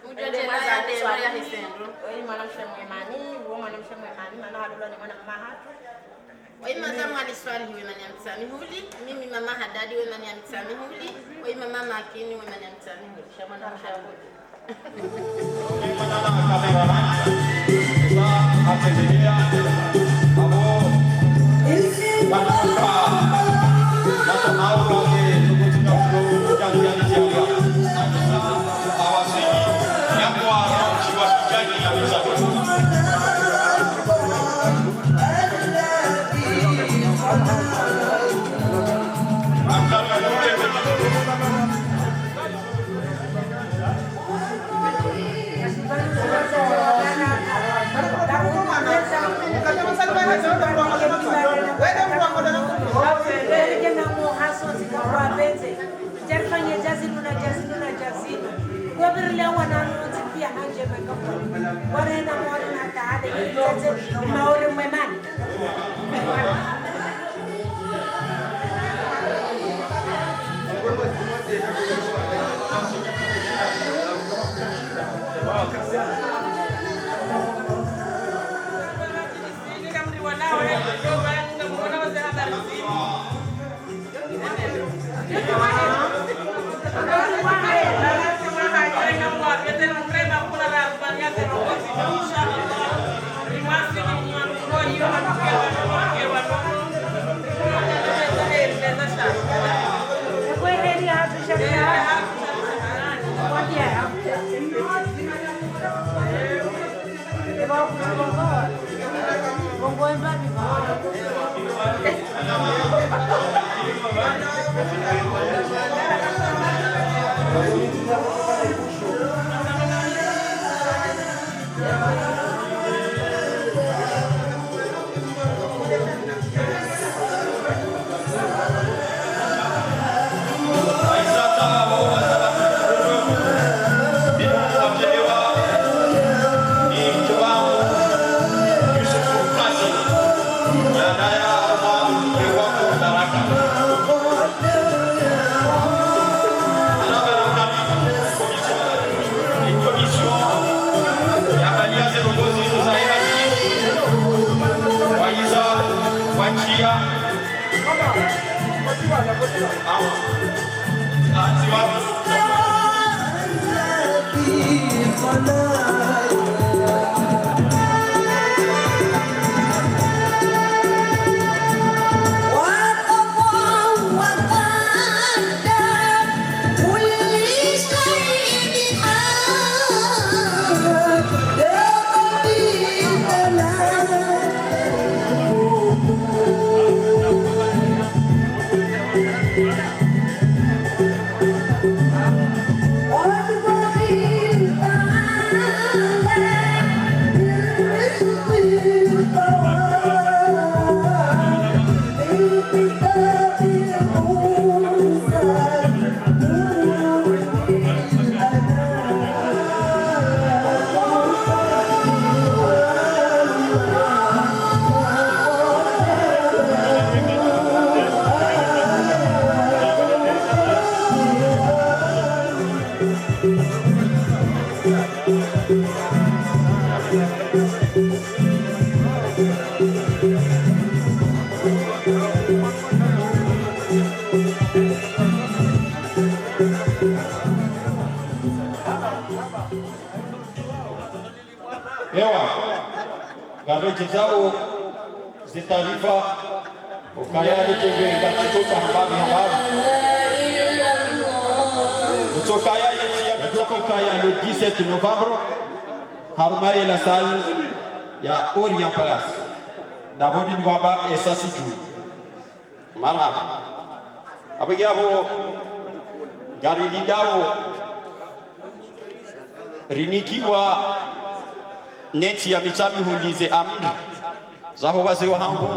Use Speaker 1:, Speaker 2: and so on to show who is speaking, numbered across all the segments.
Speaker 1: Ujatela ya hisendo. Oi mwanamshe mwemani, uo mwanamshe mwemani, maana halula ni mwana mama hatu. Oi mama mwali swali huwe mani amtsami huli, mimi mama hadadi huwe mani amtsami huli, oi mama makini huwe mani amtsami huli. Shamana mshauri.
Speaker 2: Manana kameraman, kita atendia, abo, manuka, mata mau lagi, tunggu tidak perlu janjian siapa. Awasi, yang kuat, siapa janji yang bisa.
Speaker 3: Gazeti zao zitaarifa ukayali kwenye kituo habari kutoka ya le 17 Novembre harumai la salle ya Orient Palace d'abord ni kwamba esasi juu marhaba abigabo gari lidao rinikiwa neti ya mitami hulize amri zaho wazee wangu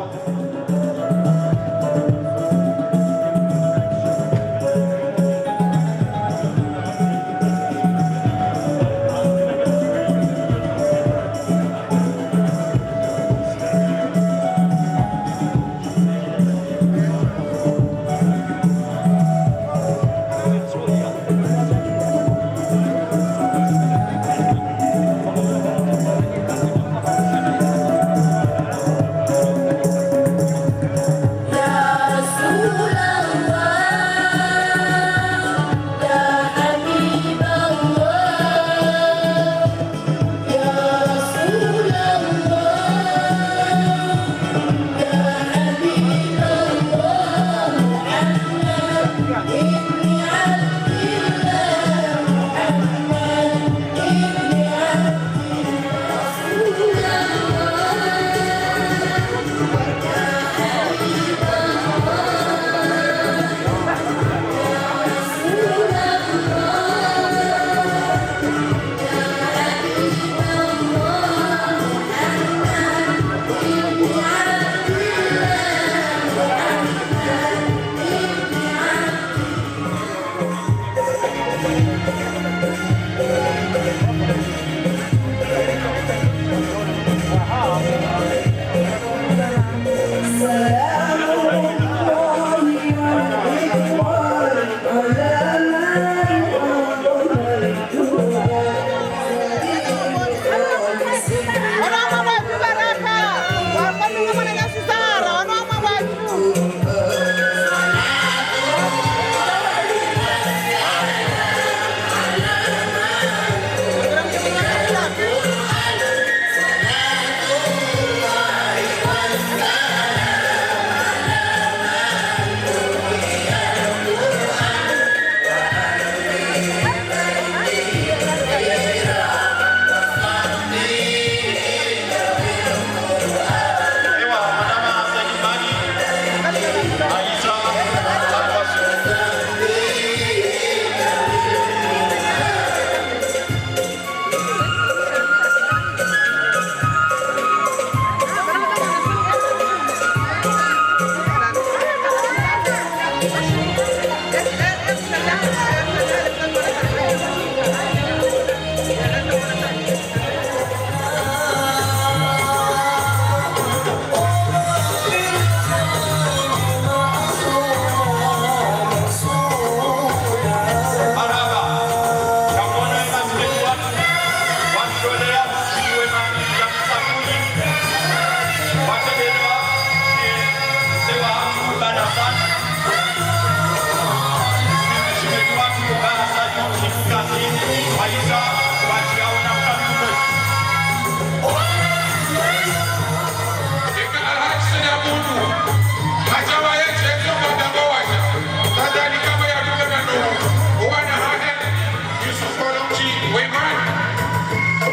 Speaker 4: Weimani.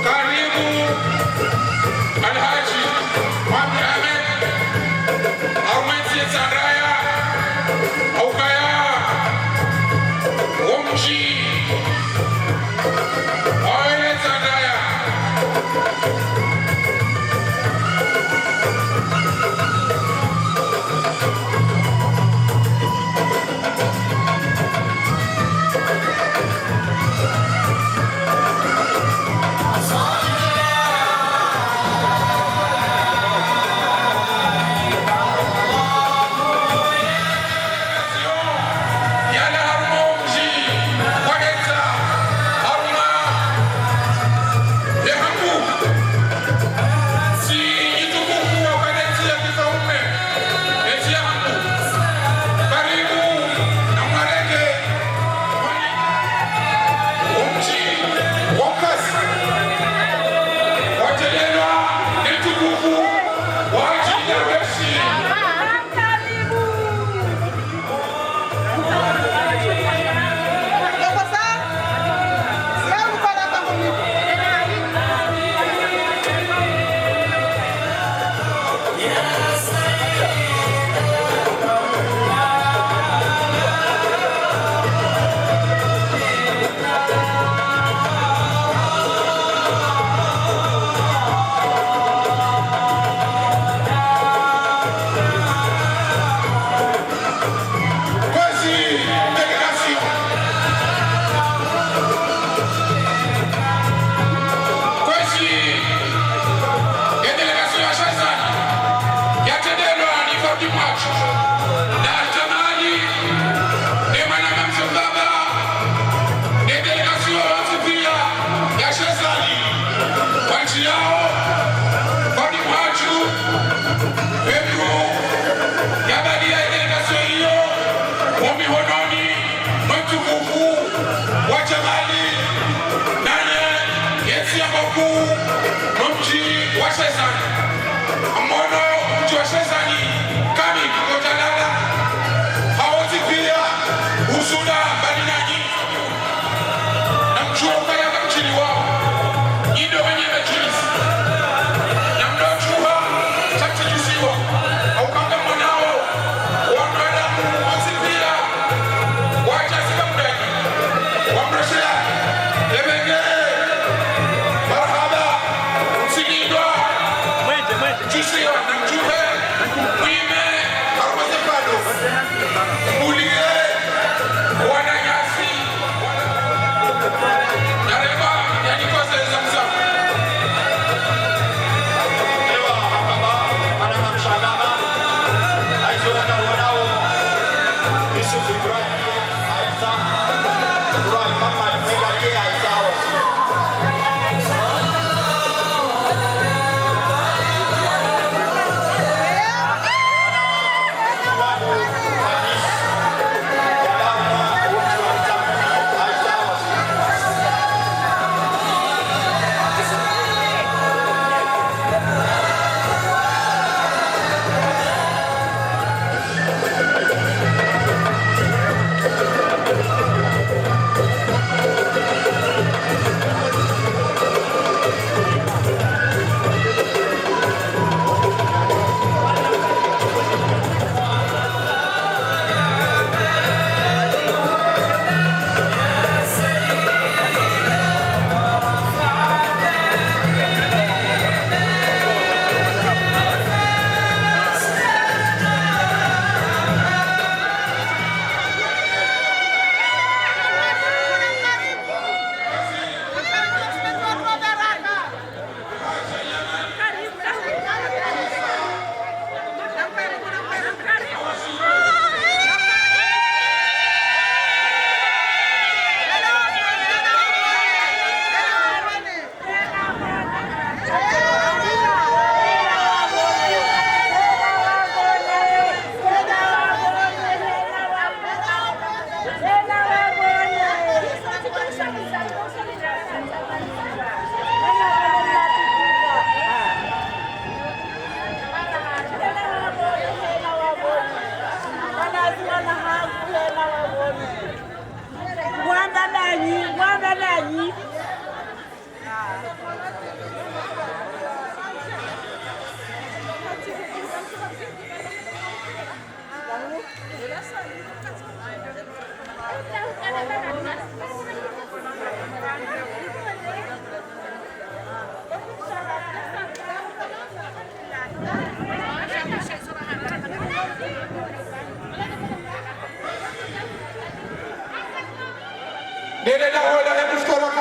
Speaker 4: Karibu Alhaji Mohamed Ahmed Aumeti Sandaya Aukaya Womchi Oile Sandaya.
Speaker 5: Mwende.
Speaker 4: Tusiwa na mjumbe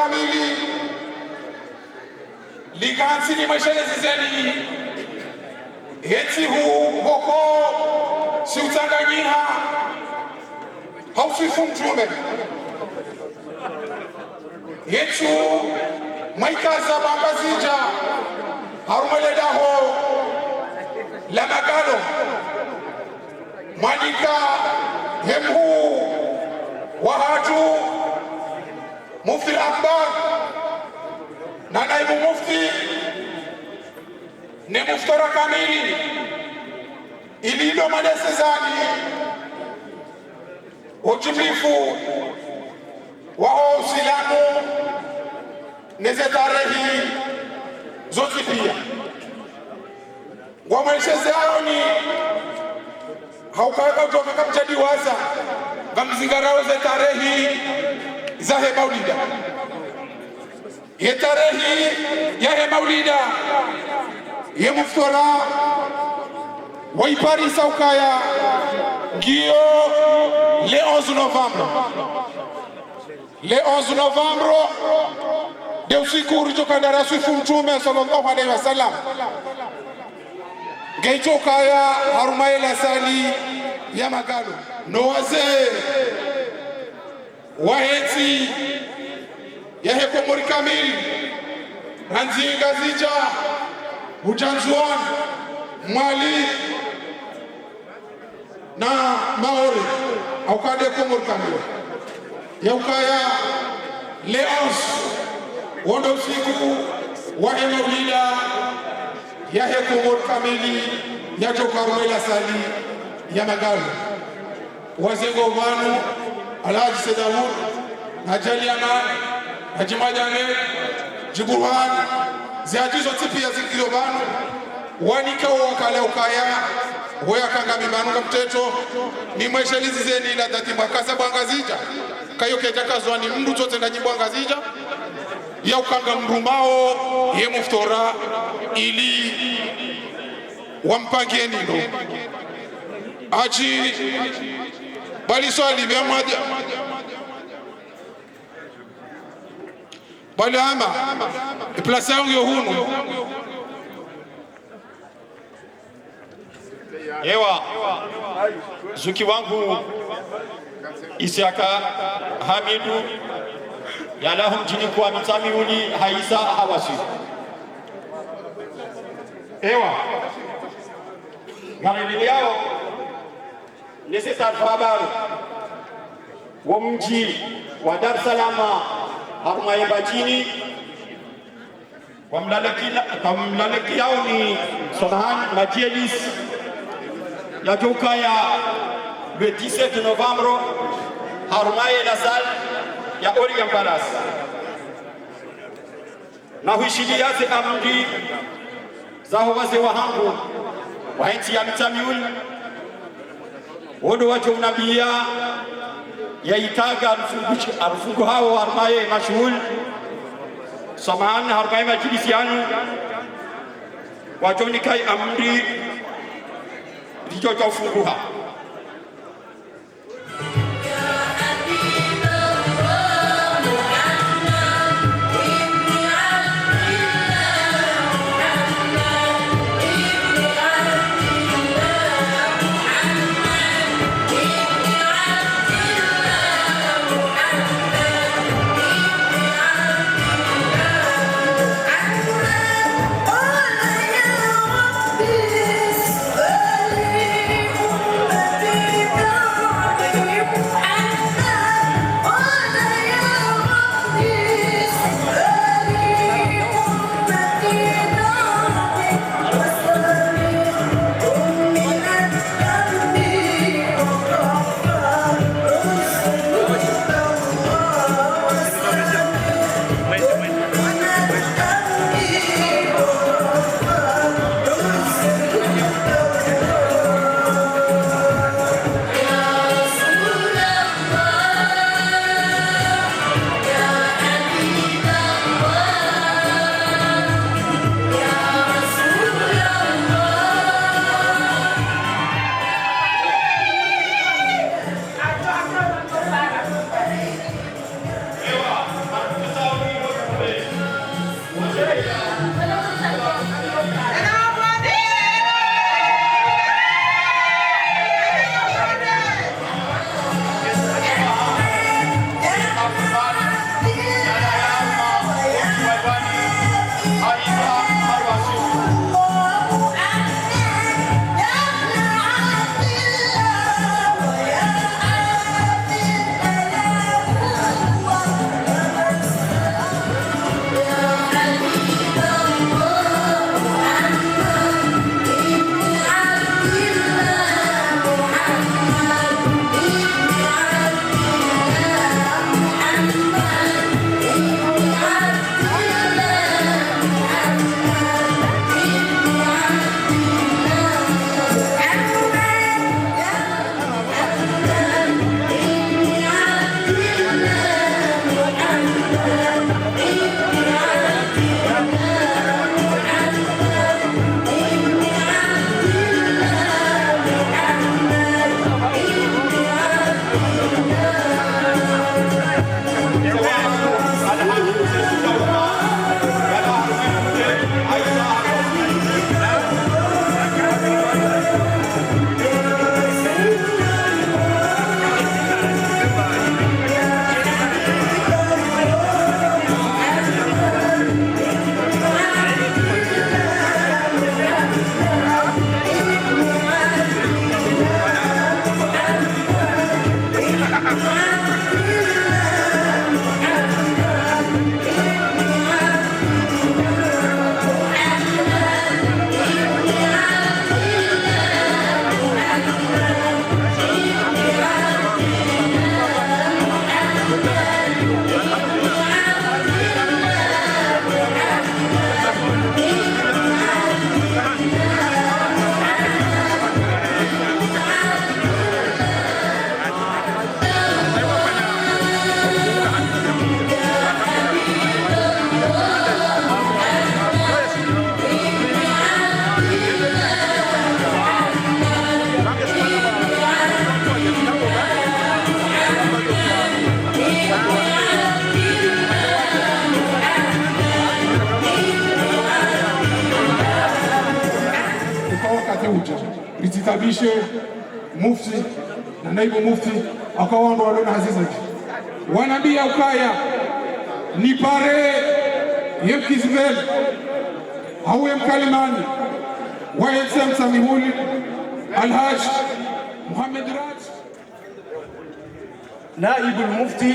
Speaker 4: kamili likansi ni mweshelezi zeni heti huu hoko si utanganyiha hausifu mtume yetu mwaikaza bangazija harumeledaho la magalo mwanika hemhu wahatu mufti al-akbar na naibu mufti ni muftara kamili ilido madesezani utimlifu wao usilamu neze tarehi zote pia wamaisheze hao ni haukaweka utoka kamchadi waza kamzingarao ze tarehi za he maulida ye tarehi ya he maulida ye muftara waiparisa ukaya ngio le 11 Novembre le 11 Novembre de usiku ulichokanda rasufu mtume sallallahu alaihi wasallam geitokaya harumaila sali ya magalo no wazee waheti ya hekomori kamili ranzinga zija ujanzuan mwali na maori aukade komori kamili ya ukaya leons wondo usiku wahe maulida ya hekomori kamili ya tokarumela sali ya magalo wazengo vanu Alhaji Sedawur na Jaliaman na Jimadane Jiburhan ziajizo tipi ya zikilo vanu wanika wakale ukaya hoya kanga mimanuka mteto ni mweshelizi zeni ila dhati mwakasa bwangazija kayo kejakazwa ni mndu zote na jibwangazija ya ukanga mrumao ye muftora ili wampangie nino aji bali swali vya moja bali ama plasa yangu yohunu
Speaker 3: ewa zuki wangu Isiaka Hamidu yalahu mjini kwa mitami uli haisa hawasi ewa galili yao nese taarifa habari wa mji wa Dar es Salaam hakumaemba chini kwa mlaleki yao ni Sonahan Majielis ya joka ya le 17 Novembre harumaye la salle ya Orient Palace na huishiliaze amri zaho wazee wa hangu wa nchi ya mitamiuli wodo wacho unabia ya itaga arufungu hao harumaye mashuhul Sonahan harumaye majilisi yanu wacho nikai amri lijojo ufunguha
Speaker 4: wasitabishe mufti na naibu mufti akawaondoa wale na hazizaji wanabia ukaya ni pare yemkizvel au yemkalimani wa yemsam samihuli alhaj Muhammad Raj
Speaker 5: naibu mufti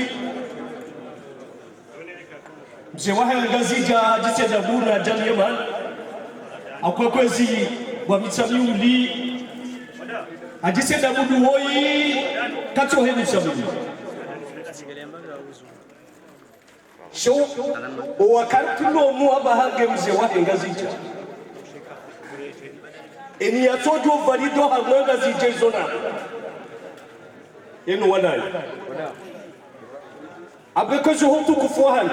Speaker 5: mzee wa ngazija hajise dabura Yaman akwekwezi wa mitsamiuli hajise dabudu hoi katso he mitsamiuli sho wakati no muaba hage mzee wa ngazija eni yatojo valido hamanga zije zona enu wanai abeko hotu kufuahani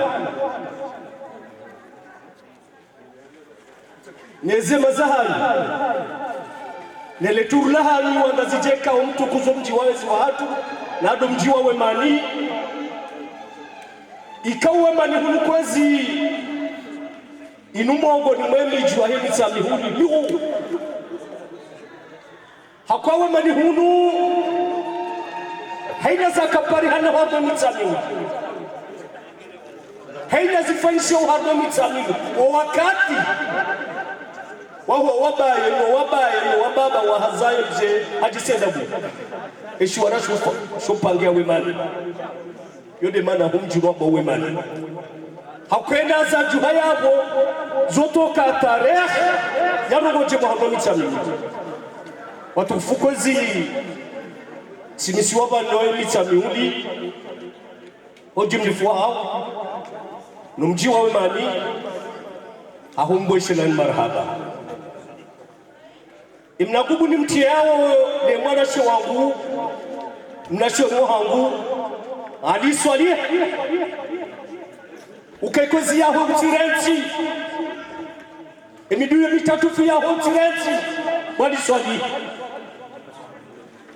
Speaker 5: nezema zahani neleturlahani wangazijeka mtu kuzomji wawezi wa hatu na ado mji wawe mani ikawe mani hulukwezi inumongo ni mwemi jua hili samihuli mihu hakwawe mani hunu haina za kapari hana wado mitsamihuli haina zifanisha uhado mitsamihuli wa wakati waho wabaye wababa wa hazaye mzee hajisenda bu eshiwara shopangia wemani yode mana humjirwa ba wemani hakwenda za juha yabo zotoka tarehe yarogoje muhammad mitsamihuli watu fukozi sinisiwa banoe mitsamihuli ojimlifuwa hao numji wa wemani ahumbweshe na marhaba imnakubu ni mti yao de mwana she wangu mnasho wangu aliswali ukaikozi yao mtirenti emiduye mitatu yao mtirenti waliswali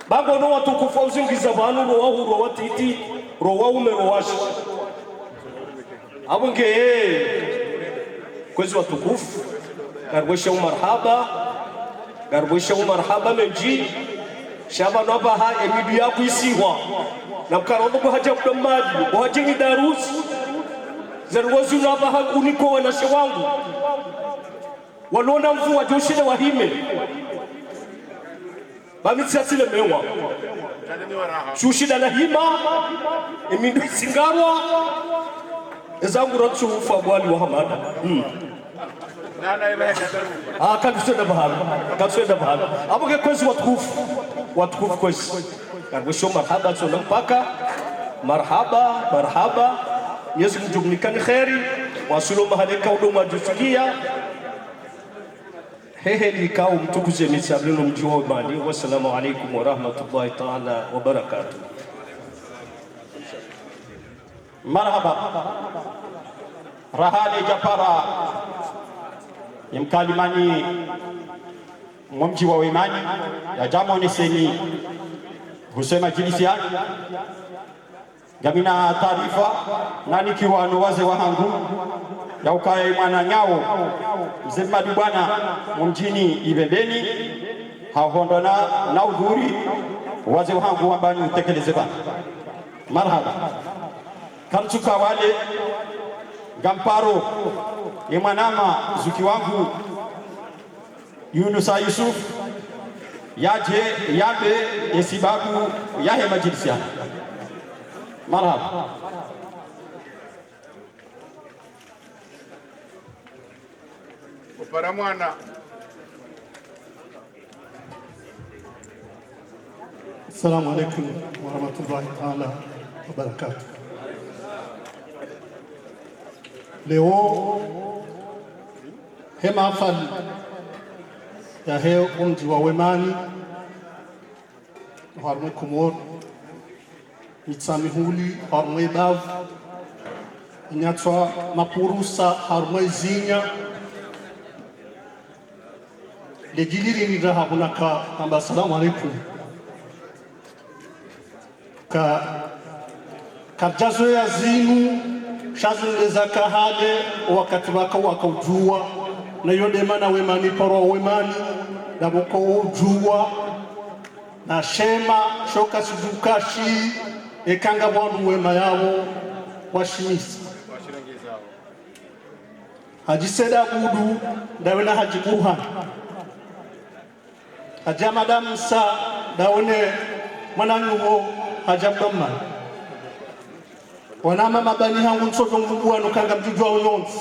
Speaker 5: bango no watu kufuzingiza banu ro wahuru watiti ro waume ro washi abunge kwezi watukufu karibisha marhaba garbusha marhaba menji shaba no baha emidu ya kuisiwa na karondo ko haja kudamadi ko haja ni darus zarwazu no baha uniko wana shewangu walona mvu wa joshile wahime bamitsasile mewa shushida na hima emidu singarwa ezangu rotsu ufa bwali wa hamada katusenda bahala abuke kwezi watukufu kwezi karibisho marhaba tsona mpaka marhaba Yesu mjumlikani kheri wasulo mahaleka udoma jusulia hehe likao mtukuze mitsablino mjiwa imani. Wassalamu alaikum wa rahmatullahi ta'ala wa barakatuh.
Speaker 3: Marhaba rahali japara imkalimani mji wa imani ya jamo niseni husema jilisia gamina taarifa nani kiwano waze wahangu ya ukaya mwana nyao mzima bwana mjini Ibembeni hahondona na udhuri waze wahangu ambani utekeleze bana. Marhaba kamtuka wale gamparo imwanama zuki wangu Yunusa Yusuf yaje yabe esibabu yahe majilisia. Marhaba
Speaker 4: para mwana
Speaker 6: Assalamu alaikum wa rahmatullahi ta'ala wa barakatuh. Leo hema hafali ya heo mji wa Wemani harumwe kumor mitsamihuli harumwe bavu nyatswa mapurusa harumwe zinya legiliri ni raha hunaka amba assalamu alaikum kajazo ya zinu shazileza kahale wakati waka wakaujua na yode mana Wemani paro Wemani na boko jua na shema shoka sijukashi ekanga wandu wema yao washimisa Haji Seda Gudu dawena Haji Burhan Haji Madam Sa dawene mananyuho Haji Abdullah wanama mabani hangu msoto mvugua nukanga mjujua unyonzi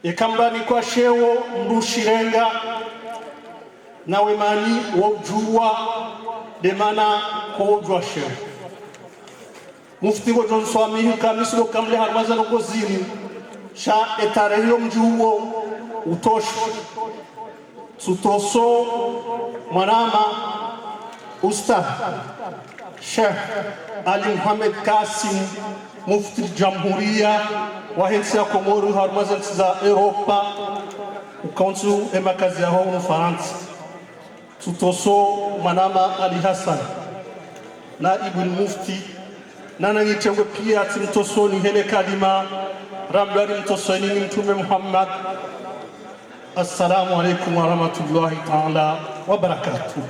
Speaker 6: Ekambani kwa shewo mdushirenga na wemani wajua demana kwa ujua shewo Mufti wa John Swami kamisilo kamle harmaza no gozini sha etareyo mjuo utosho sutoso manama Ustaz Sheikh Ali Muhammad Kasim Mufti Jamhuria wa hensi ya Komoro harmaza za Europa ukaunsu emakazi ya honu Faransa sutoso manama Ali Hassan na Ibn Mufti Nana ngitengwe pia timtosoni hele kalima ramdari mtosoni ni mtume Muhammad. Assalamu alaikum wa rahmatullahi ta'ala wa barakatuh.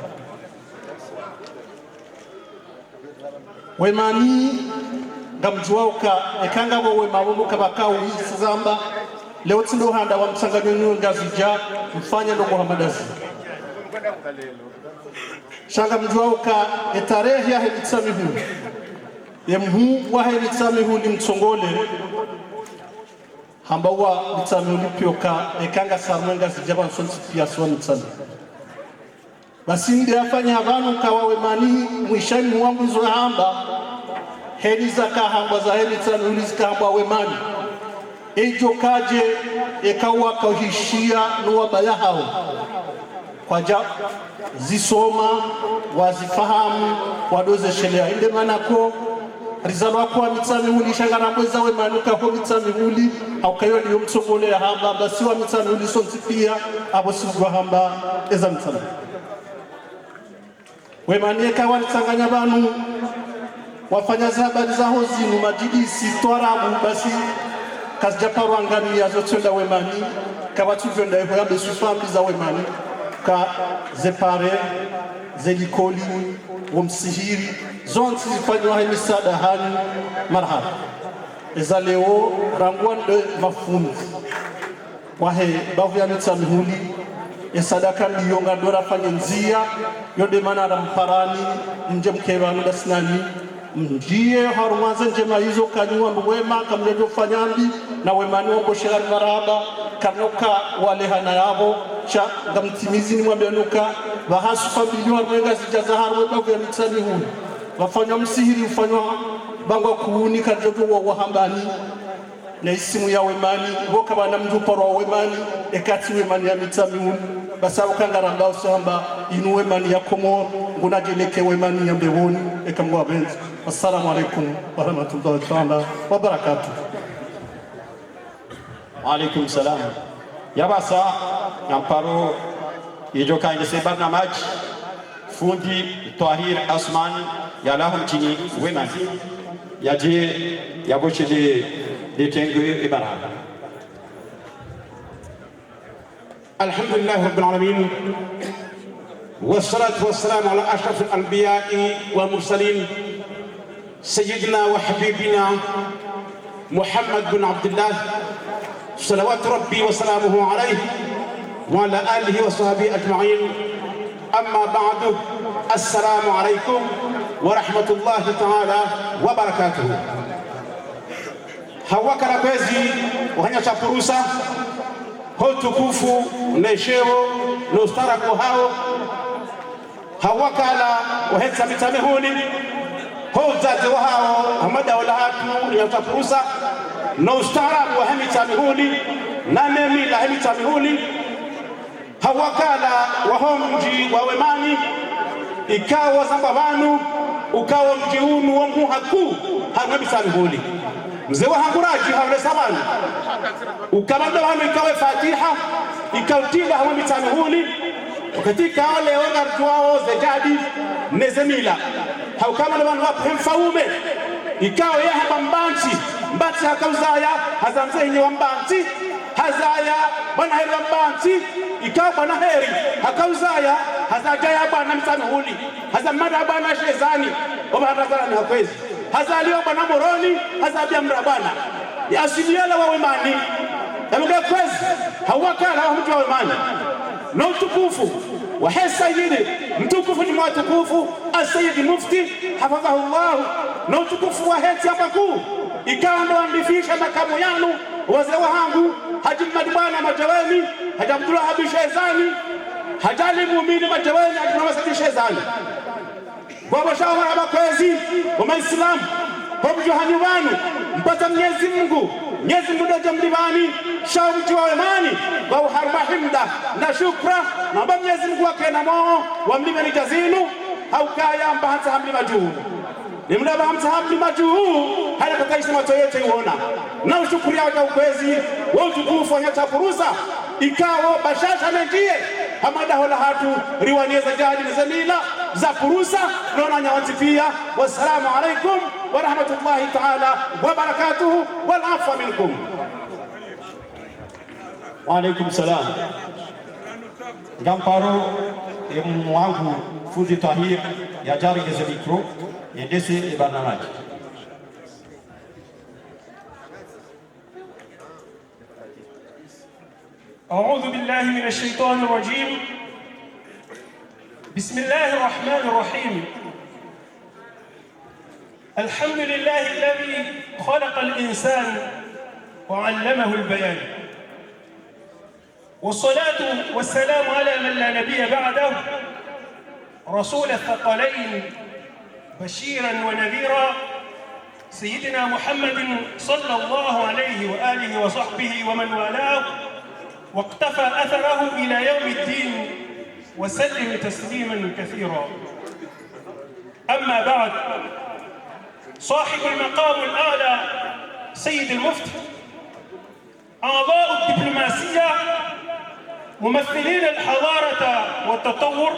Speaker 6: Wemani gamjuauka ekanga wo wemawono kabakao zamba leo tindo handa wa msanganyo ngazija mfanya ndo Muhammadazi. Shanga mjuauka etarehe ya hitsamihu Yemhu wahe nitsamihu ni mtsongole Hambawa nitsamihu ni pioka ekanga sarmenga zijaba nsonsi pia suwa nitsami Basi ndi afanya havanu kawa wemani mwishani mwambu zoe hamba Heni zaka hamba za heni nitsamihu ni zika hamba wemani Ejo kaje ekawa kauhishia nuwa bayahao Kwa ja zisoma wazifahamu wadoze shelia Inde manako Rizalo wako mitsamihuli shangana mweza wemanuka ho mitsamihuli au kayo liyo mtsongole ya hamba basi wa mitsamihuli sonti pia abo sigwa hamba eza mitsamihuli wemanie kawa nitsanganya banu wafanya zabari za hozinu majidisi twarabu basi kazijaparu angani ya zotunda wemani kawa tuvenda eho ya besufambi za wemani ka zepare zelikoli womsihiri zonti zifanywa hai misada hani marhaba eza leo rangwande mafunzi wahe bavu ya mitsamihuli esadaka ndiyonga ndora fanye nzia yonde mana ramparani mje mkebanu dasinani mjie harumaze njema hizo kanyua nduwema kamlejo fanyambi na wemani wamboshirani marhaba kanoka wale hana yabo cha gamtimizi ni mwabenuka bahasu familia warwenga zijaza harwe bavu ya mitsamihuli wafanywa msihiri ufanywa bangwa kuuni kajojo wa wahambani na isimu ya wemani woka bana mjuparo wa wemani ekati wemani ya mitsamihuli basa ukangaramba usamba inu wemani ya Komoro ngunajeleke wemani ya mbewoni ekamwa benzi. Assalamu alaikum wa rahmatullahi ta'ala wa barakatuh.
Speaker 3: Wa alaikum salam. Yabasa yamparo yejoka inde sebarna maji fundi Tahir Asman ya lahum chini wemani yaje yaboche de tengwe ibaraka
Speaker 4: Alhamdulillah rabbil alamin wassalatu wassalamu ala ashrafil anbiya'i wal mursalin sayyidina wa habibina Muhammad bin Abdullah salawatu rabbi wa salamuhu alayhi wa ala alihi wa sahbihi ajma'in amma ba'du assalamu alaykum wa rahmatullahi ta'ala wa barakatuh. Hawakala kwezi wahanya chapurusa ho tukufu neshewo no starako hao hawakala wahetsa mitamehuni ho zaze wa hao hamada wala hatu ya chapurusa no staraku wa mitamehuni na mila mitamehuni hawakala wahomji wa wemani ikawa zamba banu ukawa mji unu wa muhaku hamwe mitamehuni mzee wa hanguraji hawle sabani ukamanda wanu ikawe fatiha ikautiba hamwe mitamihuli wakatika wale ongartuwao zegadi nezemila haukamanda wanu wapo hemfaume ikawe ya hamba mbanchi hakauzaya hazamze hinye wa mbanchi hazaya bwana heri banti ikawa bwana heri hakauzaya hazajaya bwana msamihuli hazamada bwana shezani obaratazana hakwezi hazaliwa bwana moroni hazabia mrabana yasiliala wa wemani yamga kwezi hawakala wa mtu wa wemani na utukufu wa sayyidi mtukufu ni mtukufu as-sayyid mufti hafadhahu Allah na utukufu wa heti hapa kuu ikawa ndo andifisha makamu yanu wazee wangu Haji Madbana Majaweni Haji Abdullah Habi Shezani Haji Ali Muumini Majaweni Haji Muhammad Shezani baba shawara bakwezi wa Maislamu kwa mjuhani wanu mpata Mwenyezi Mungu ndio mlimani shauti wa imani wa harma himda na shukra na Mwenyezi Mungu wake na moo wa mlima ni jazinu au kaya mbahansa hamli majuu ni mlaba hamsa hamli majuu hali kataisi mato yote iona na ushukuria wata ukwezi wa utukufu wanyata purusa ikawo bashasha mentie hamada hola hatu riwanieza jadi na zamila za purusa nona nyawanti pia wassalamu alaikum wa rahmatullahi ta'ala wa barakatuhu wal afwa minkum.
Speaker 3: Wa alaikum salam. Gamparo mwangu Fundi Tahir ya jari ngeze mikro yendese barnamaji.
Speaker 7: أعوذ بالله من الشيطان الرجيم بسم الله الرحمن الرحيم الحمد لله الذي خلق الإنسان وعلمه البيان والصلاة والسلام على من لا نبي بعده رسول الثقلين بشيرا ونذيرا سيدنا محمد صلى الله عليه وآله وصحبه ومن والاه واقتفى أثره إلى يوم الدين وسلم تسليما كثيرا. أما بعد، صاحب المقام الأعلى سيد المفتي، أعضاء الدبلوماسية، ممثلين الحضارة والتطور،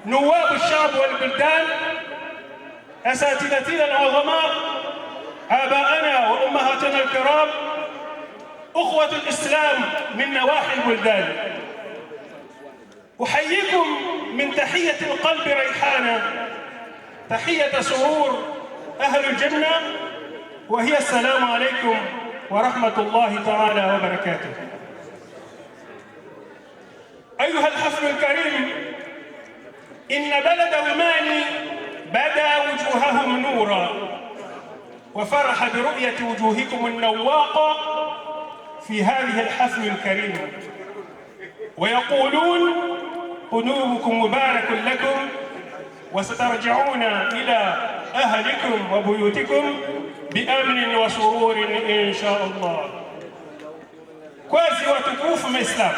Speaker 7: نواب الشعب والبلدان، أساتذتنا العظماء، آباءنا وأمهاتنا الكرام، أخوة الإسلام من نواحي البلدان، أحييكم من تحية القلب ريحانة، تحية سرور أهل الجنة، وهي السلام عليكم ورحمة الله تعالى وبركاته. أيها الحفل الكريم، إن بلد وماني بدا وجوههم نورا وفرح برؤية وجوهكم النواقة في هذه الحفل الكريم، ويقولون قدومكم مبارك لكم وسترجعون إلى أهلكم وبيوتكم بأمن وسرور إن شاء الله. Kwezi watukufu Maislamu,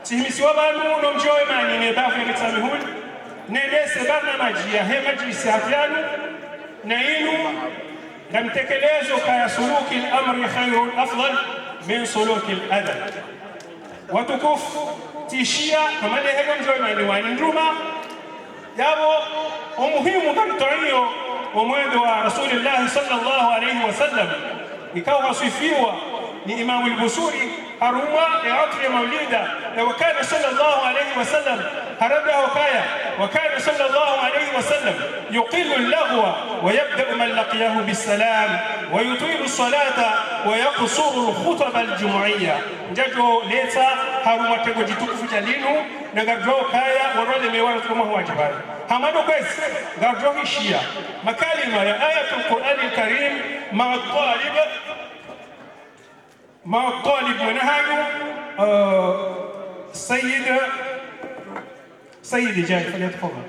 Speaker 7: sihimisiwa banu nomjoe mani nedafu ya kitsamihuni nedese barnamaji ya he majlisi hatianu na inu na mtekelezo kaya suluki al-amri khairun afdal min suluki al-adab. Watukufu tishia kama lehelo mjoe mani wani ndruma yabo umuhimu kantorio umwendo wa Rasulullah sallallahu alayhi wasallam ikawa wasifiwa ni Imam al-Busuri haruma ya atri maulida وكان صلى الله عليه وسلم هربه وكايا وكان صلى الله عليه وسلم يقل اللغو ويبدأ من لقيه بالسلام ويطيل الصلاة ويقصر الخطب الجمعية جاجو ليتا هرما تجitukufu jalinu na garjo kaya warole mewala kama wajibai hamado kwezi garjo hishia makalima ya ayatul Qur'an al-Karim مع الطالب منهاجه سيدي جاي فليتفضل.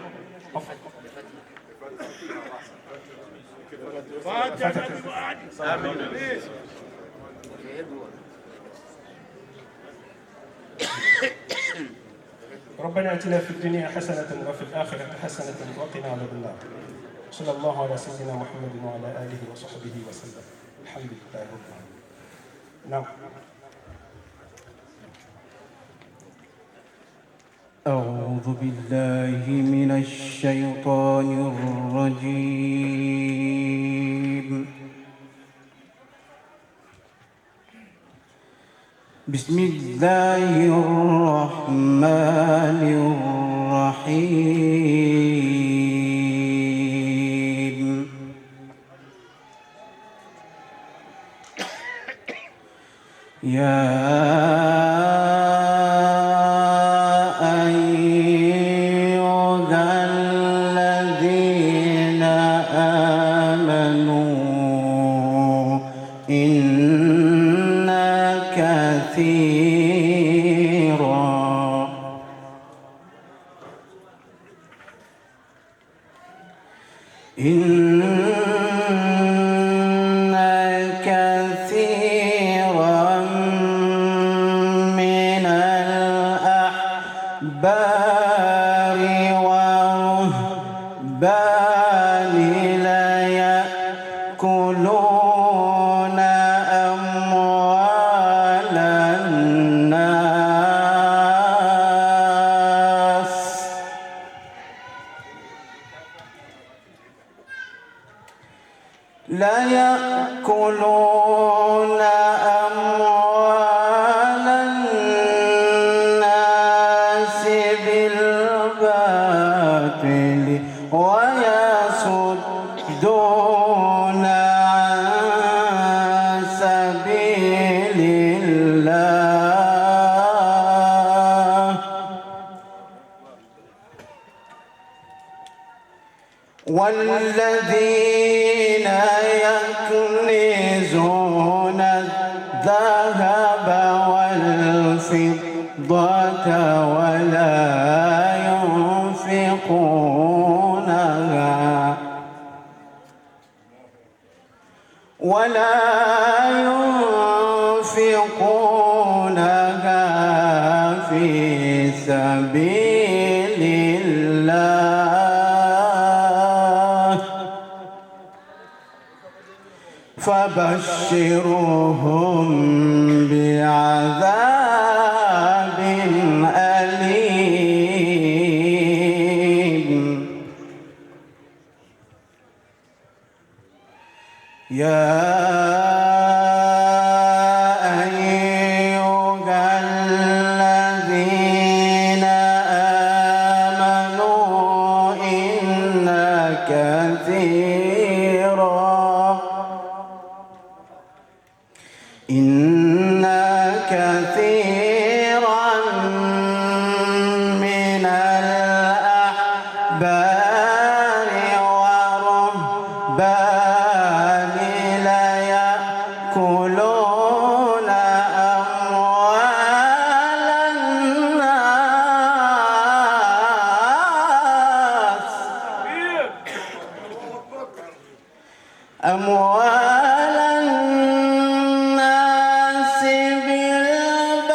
Speaker 7: ربنا اتنا في الدنيا حسنة وفي الآخرة حسنة وقنا عذاب النار. صلى الله على سيدنا محمد وعلى آله وصحبه وسلم. الحمد لله رب العالمين. نعم.
Speaker 8: أعوذ بالله من الشيطان الرجيم. بسم الله الرحمن الرحيم يا والذين يكنزون الذهب والفضة ولا ينفقونها في سبيل الله فبشرهم بعذاب أليم يا أيها الذين آمنوا إن كثيرا من الأحبار والرهبان ليأكلون أموال الناس بالباطل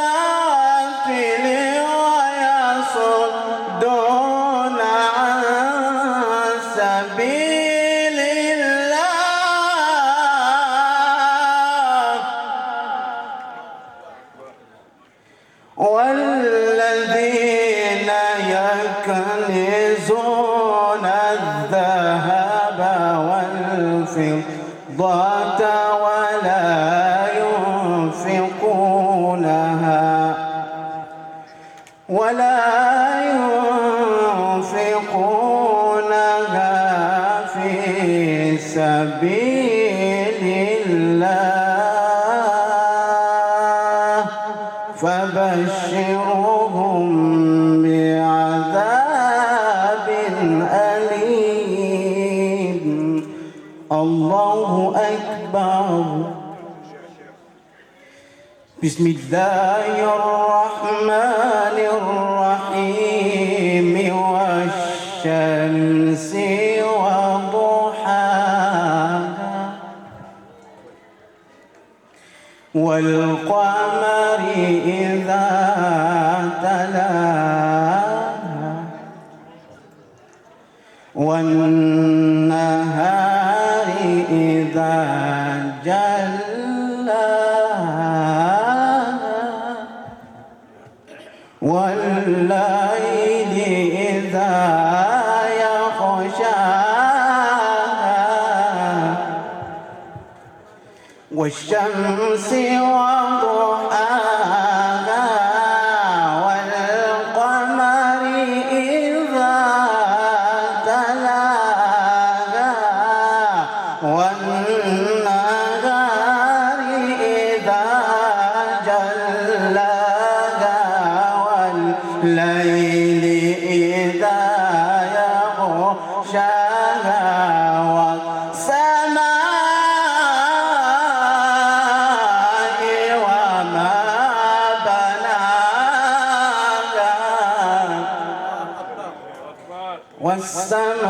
Speaker 8: ويصدون عن سبيل الله والذين يكنزون الذهب والفضة ولا ينفقونها في سبيل الله فبشرهم بعذاب أليم. الله أكبر. بسم الله الرحمن الرحيم والشمس وضحاها والقمر إذا تلاها والنهار إذا جلاها والليل إذا يغشاها والشمس وضحاها والقمر إذا تلاها والنهار إذا جلاها والليل إذا يغشاها والسماء وما بناها والسماء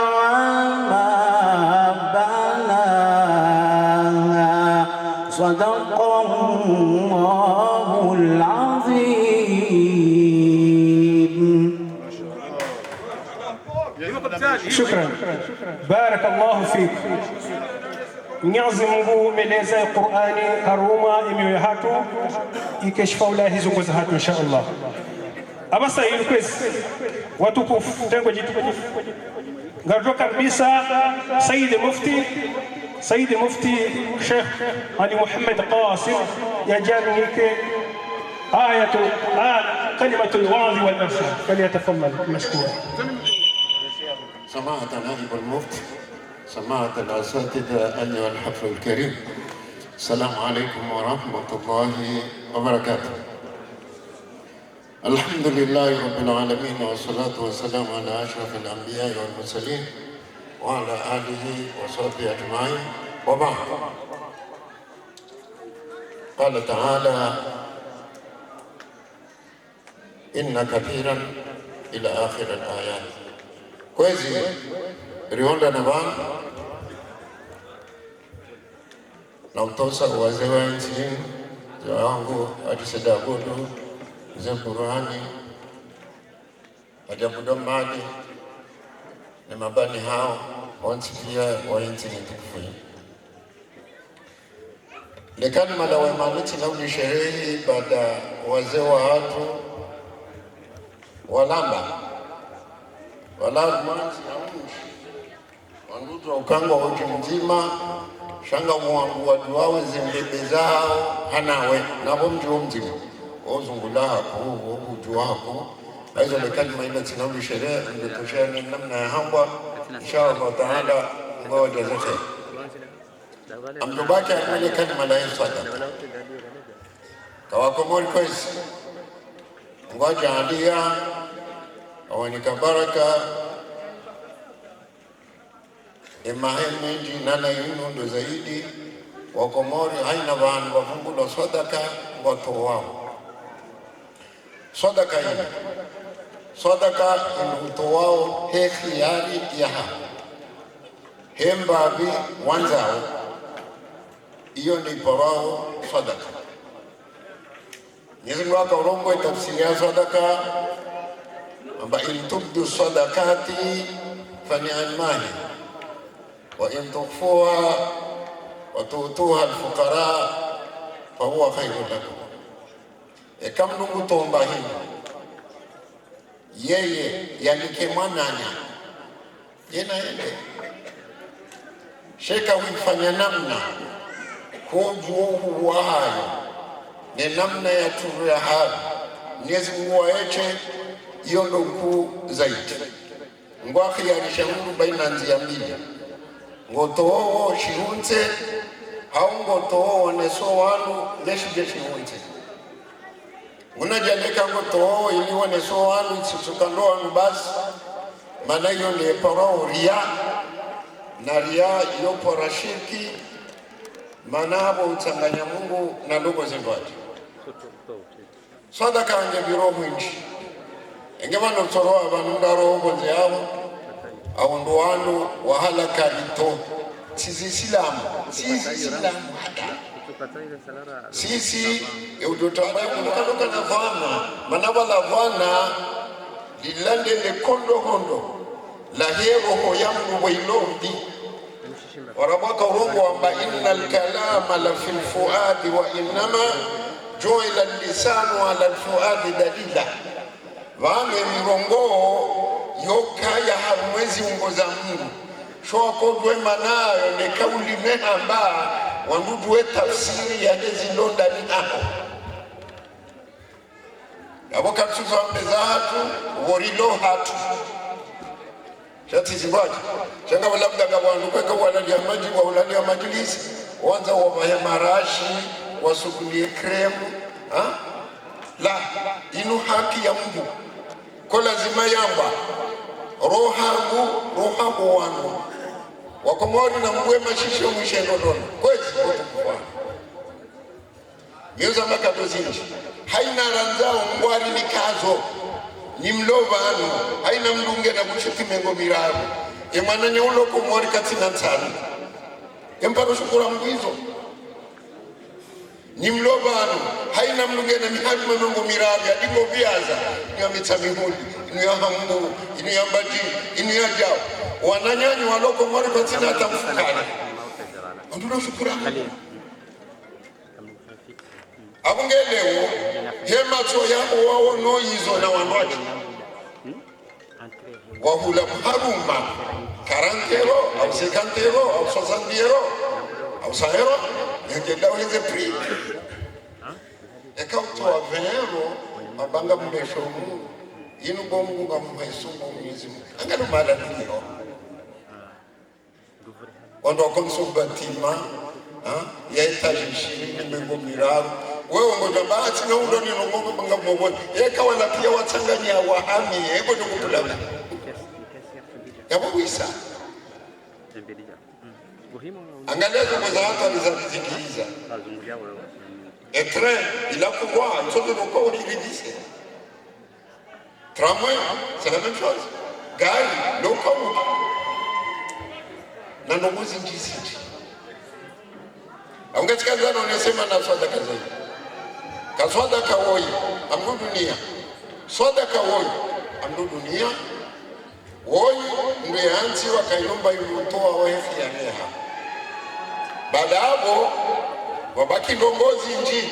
Speaker 8: وما بناها صدق الله العظيم.
Speaker 7: Shukran, barakallahu fik. Mwenyezi Mungu meleza Qur'ani karuma imiwe hatu ikeshfa ulahi zunguza hatu insha Allah. Abasa hili kwezi watukufu tengo jitu ngardo kabisa Sayyid Mufti Sheikh Ali Muhammad Qasim yajanike كلمة الوعظ والإرشاد فليتفضل مشكورا.
Speaker 9: سماحة نائب المفتي، سماحة الأساتذة أيها الحفل الكريم، السلام عليكم ورحمة الله وبركاته. الحمد لله رب العالمين والصلاة والسلام على أشرف الأنبياء والمرسلين وعلى آله وصحبه أجمعين وبعد. قال تعالى: إن كثيرا إلى آخر الآيات. Kwezi rionda na bana na utosa wazee wa nchi wangu atiseda godo ze Qur'ani ajabudo mali na mabani hao wansikia wa nchi nitukufu lekani malawa maliti na uli sherehi baada wazee wa watu walamba wala mwanzi na unshi wandutu ukangwa wiki mzima shanga mwangu watu wawe zimbebe zao hanawe nabo mji mzima ozungula hapo uju wako hizo ni kalima ile tinauli sherehe ndio namna ya hamba inshallah taala ngoja zote amdubaki ile kalima la sadaka tawakomori kwesi ngoja alia awanika baraka emahemeji nana yunundo zaidi wakomori haina vanhu wafungula sadaka watu wao sadaka hii sadaka inuto wao he khiyari yaha hembabi wanzao iyo ni porao sadaka Mwenyezi Mungu akarongo tafsiri ya sadaka amba in tubdu sadakati fani'mahi wa in tukhfuha wa tu'tuha al-fuqara fa huwa khayrun lakum. Kama Mungu tomba hii yeye yanike mwananya yena yende sheka wifanya namna kujuhu wa hayo ni namna ya turu ya hayo Mwenyezi Mungu waeche iyo ndo kuu zaidi ngo akhiyarisha mungu baina nzia mbili ngo toho shirunze au ngo toho waneso wanu neshije shirunze unajaleka ngo toho ili waneso wanu isisukando wanu basi maana hiyo ni porao ria na ria iyo pora shirki maana hapo utanganya Mungu na ndugu zingwaji sadaka ange biroho nchi engema no tsoro abantu ndaro bonze yabo au ndo wanu wahalaka lito sisi Islam sisi eudotambaye kunoka na vana manaba la vana lilande le kondo hondo la hero ho yamu wailombi warabaka urongo amba innal kalama la fil fuadi wa innama ju'ila al-lisanu ala al-fuadi dalila vame mirongo yokaya harumwezi ungoza Mungu shoko dwe manayo ne kauli nehamba wandudu we tafsiri ya zilonda ni aho abo kapsuza mbeza hatu worilo hatu shati zibaji changa labda gawandu kweka walalia maji wa ulalia majlisi wanza wa marashi wasukulie kremu la inu haki ya Mungu kwa lazima yamba rohangu wangu wakomori na mwema shisho mwishendo dono kwezi kutukufana miuza makato zinji haina ranzao ngwari ni kazo ni mlova anu haina mdunge na kushiti mengo miraru emana nyeulo kumori katina ntani emparo shukura mguizo ni mlova anu haina mdunge na mihari mengo miraru ya dingo viaza ni ya mitamihuli inu ya hambu inu ya mbaji inu ya jao wananyanyi waloko mwari katina hata mfukana anduna shukura abungelewo hemacho yako wao noizo na wanwaji wahula haruma karantero au sekantero au sosandiero au saero ngenda weze pri ekautoa venero mabanga mbesho Mungu inu bomu ngamhesumu Mwenyezi Mungu angalo mala ndio wando konsubatima ya etaji mengo miraru wewe ngoja bahati na ndo ni ngombe banga mmoja yeka wala pia wachanganya wahami hebu tukutulana yabuisa angalia kwa hata alizikiliza etre il a pouvoir il faut de encore utiliser tramway c'est la même chose gari lokomotive na ndomuzi ndizi ungetika zana unasema na swada kaza kaswada kawoyi amdu dunia swada kawoyi amdu dunia woyi ndiye anzi wakayomba yutoa wefi ya neha baada hapo wabaki ndongozi nji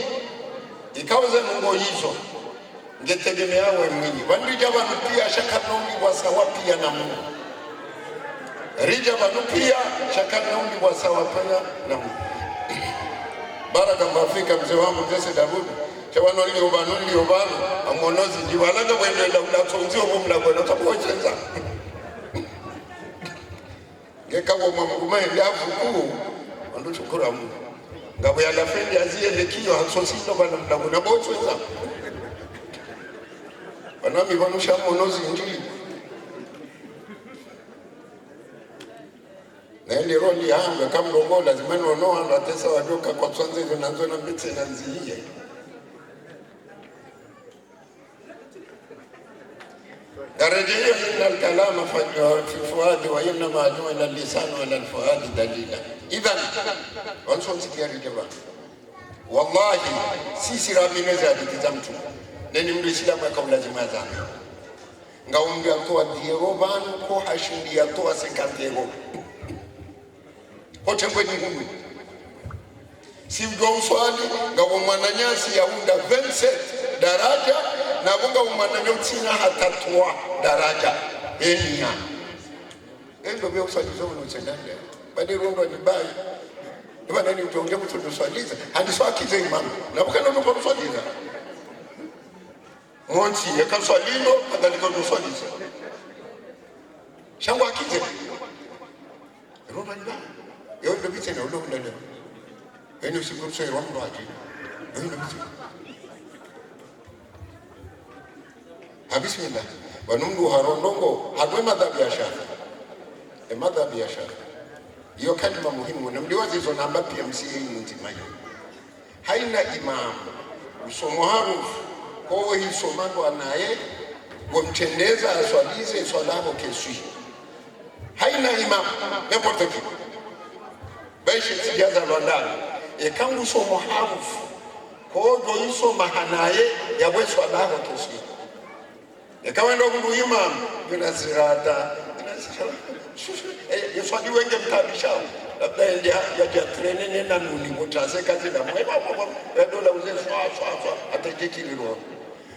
Speaker 9: ikauza nungo hizo ngetegemea wewe mwini wandija vanupia shakanomi wasawa pia na Mungu rija vanupia shakanomi wasawa pia na Mungu baraka mbafika mzee wangu Jesse Daudi chawano liobanu amonozi jiwalaga wendela ulatonzio bomlagona tapocheza ngekawo mwamugumaye byavuku ando chukura Mungu ngabo ya lafendi aziye lekio hasosino bana mlagona bocheza banami banusha monozi njili na ile roli yangu kama mlongo lazima nono anatesa wadoka kwa tsanze hizo nazo na mbete na nziye darajia inna al-kalama fi fuadi wa inna ma ju'ila al-lisanu ala al-fuadi dalila idhan wanso sikiari jaba wallahi sisi rabine za dikizamtu neni mrishida kwa kabla lazima zana ngaumbi atoa diero banu ko hashindi atoa 50 hote kwenye ngumi si mdwa uswali ngabo mwananyasi ya unda 27 daraja na bunga umananyo tina hatatwa daraja enia endo byo uswali zo unochendanga bade rondo ni bai iba nani utonge mtu uswaliza hadi swakize imam na bukana ndo uswaliza monti yakaswalindo kadhalika uswaliza shangwa akize rondo ni bai yo ndo bitse na ulo ndani eni usikumso ya wangu aje ndo bitse bismillah wanundu harondongo hadwe madhabi ya shafi madhabi ya shafi hiyo kalima muhimu na mliwazi hizo namba PMC ntimayo haina imam usomo harufu kwa hii somando anaye wamtendeza aswalize swalabo kesui haina imam n'importe qui baishi sijaza lwandani ekangu somo harufu kwa hiyo hiso mahanaye ya we swalabo kesui ekawa ndo mundu imam binasirata yeswadi wenge mtabishao labda ya trene na nuni mutase kazi na mwema dola uze swa atajekiliro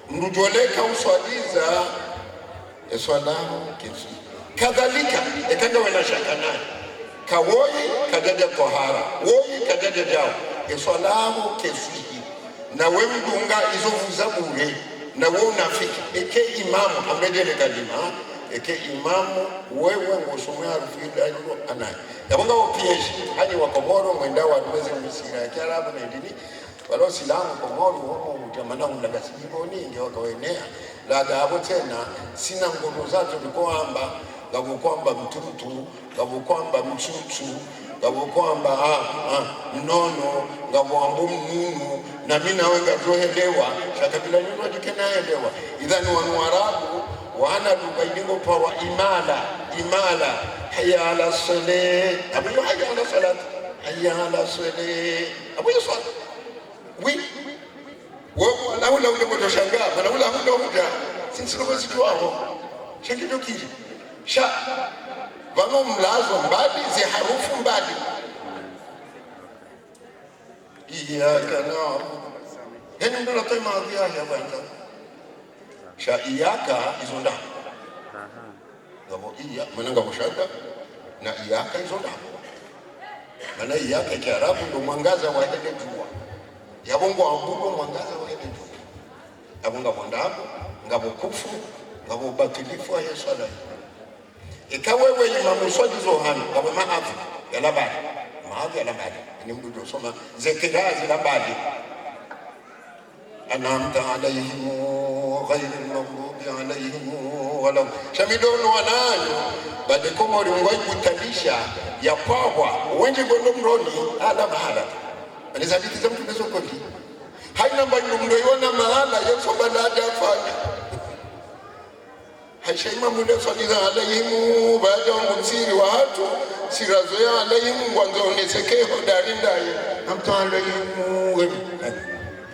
Speaker 9: mrujoleka uswadiza eswalao kesui kadhalika ekanga wena shaka naye kawoyi kajaja tohara woyi kajaja jao eswalamu kesihi na we mdunga izovuza bure na we unafiki eke imamu amejele kalima eke imamu wewe ngosomwe harufida yuko anaye yabonga opieshi hani wakomoro mwenda waduweze mwisira ya kiarabu na idini walo silamu komoro homo utamana unagasijibo ningi wakawenea lada hapo tena sina ngono zato likuamba ngabo kwamba mtutu ngabo kwamba mchuchu ngabo kwamba mnono ngabo ambu mnunu na mimi nawe ngazoelewa shakabila nyundo dikenaelewa idhani wanuarabu wana lugha ilingo pawa imala hayya ala salat abu hayya ala salat hayya ala salat abu yusal oui wao la ule mtoshangaa bana ule huda sisi ndio sisi wao shangito kiji sha vano mlazo mbali zi harufu mbali iyaka na heni ndo natoa maadhi ya bwana sha iyaka izonda ngabo iya mananga mushaka na iyaka izonda maana iyaka kiarabu ndo mwangaza wa ile jua yabongo ambuko mwangaza wa ile jua abonga bondapo ngabo kufu ngabo batilifu ya swala ikawewe imamu swadi zohani ngabo maafu ya labadi maafu ya labadi ni mdudu soma zekirazi labadi anamta alayhim ghayril maghdubi alayhim wala shamidono wanayo bade komori ngoi kutalisha ya pawa wenje gondo mroni ala mahala anizaditi za mtu nezo kodi haina mbandu mdoiona mahala yeso balada afanya haishaima mwende swaliza alayhimu baada ya msiri wa hatu sirazo ya alayhimu mwanzo uneseke hodari ndaye namta alayhimu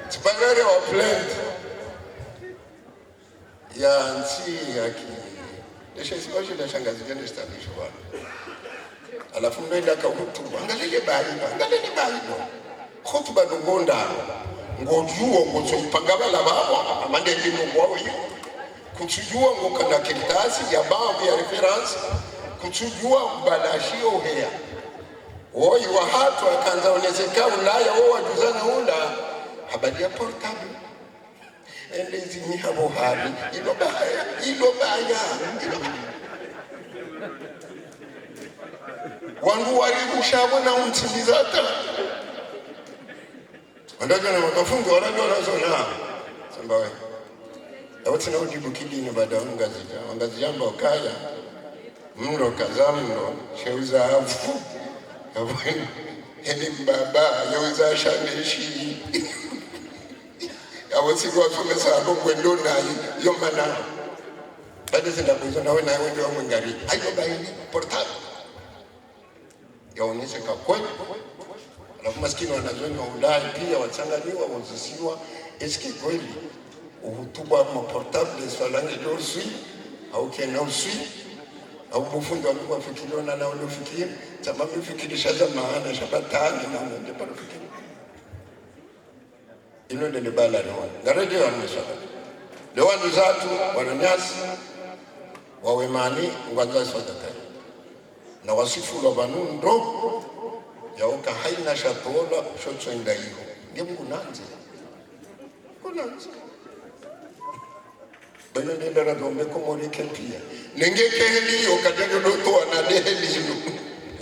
Speaker 9: Sipangare wa plant ya nsi yaki desha isibashi na shangazi jende stabisho wana alafu mdoida kahutuba angalele bali khutuba ngonda ngojuo ngozo ipangabala babo amande ndimo kwawo kutujua ngokana kitasi ya baadhi ya reference kutujua badashio hea woi wa hatu akanza onezeka ulaya wao wajuzana unda habari ya portable endezi ni habo hali ilo baya wangu walikushabu na untimizata wandajo na makafungu wanajo wanazona sambawe yawati na ujibu kidini baada wangazi jamba wakaya mno kazamno sheuza hafu yawani heni mbaba yaweza shaneshi yawati kwa tumesa hapo kwendo na yomana bade zinda kuzo nawe na wewe wa mwingari hayo baini portal yaonyesha kwa kweli alafu maskini wanazoni wa Ulaya pia wachanganiwa wazisiwa eski kweli uhutuba wa portable swalangi dosui au kena usui au bufundo wa fikiriona na ulofikiri tamami fikirisha zamana shabatani na ndio para fikiri ino ndio bala no ngareje wanisha leo ndo zatu wananyasi wawemani ngwanza sadaka na wasifu la banundo yauka haina shatola shotso ndaiho ndio kunanze bana nenda na dombe komori kempia nenge keheli okadego doto na deheli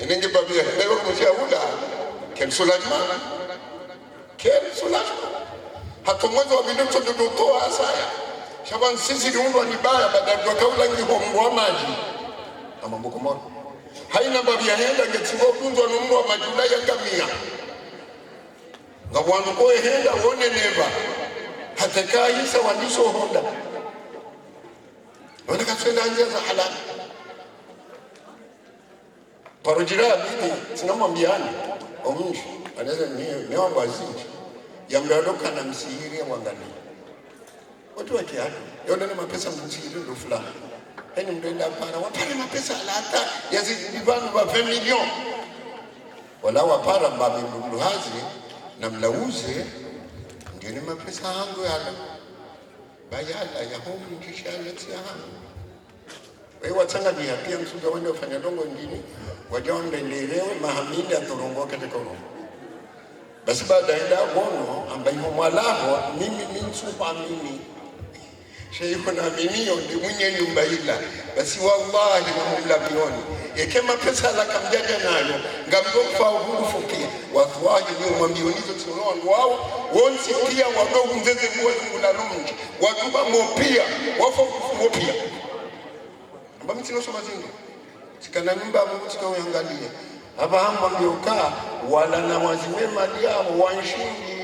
Speaker 9: nenge babia leo mshaula kensulajma hata mwanzo wa binafsi doto asaya shaban sisi ndio ni baya baada ya kaula ngi homwa maji ama mbokomoro haina babia henda ngetingo kunzo no mwa majula ya ngamia ngabwanu ko henda wone neva hata kaisa wandisho honda wana kasenda njia za halali parojira bibi tunamwambiana omunju anaweza ni wangu azinji ya mdodoka na msihiri mwangalia watu wa kiatu yona ni mapesa msihiri ndo fulani yani mdoenda para wapare mapesa alata ya zidivanu wa 20 milioni wala wapara mbabe mduhazi na mlauze ndio ni mapesa yangu yala bayala ya homu kisha letia hamu wewe watangania pia msuga wende ufanya dongo ngini wajonde ndelewe mahamili atorongo katika urongo basi baada ya gono ambaye mwalaho mimi minsupa mimi sheikho na minio ndi mwenye nyumba ila basi wallahi mumla bioni ekema pesa la kamjaja nayo ngamgofa ubufu pia wallahi ni mwambionizo tunondo wao wonsi pia wadogo mzeze mwozi ngulalungi waduba mopia wafo mopia mbamtino soma zingo sikana nyumba mungu tikaoyangalie hapa hamba mbioka wala na wazime mali yao wanshindi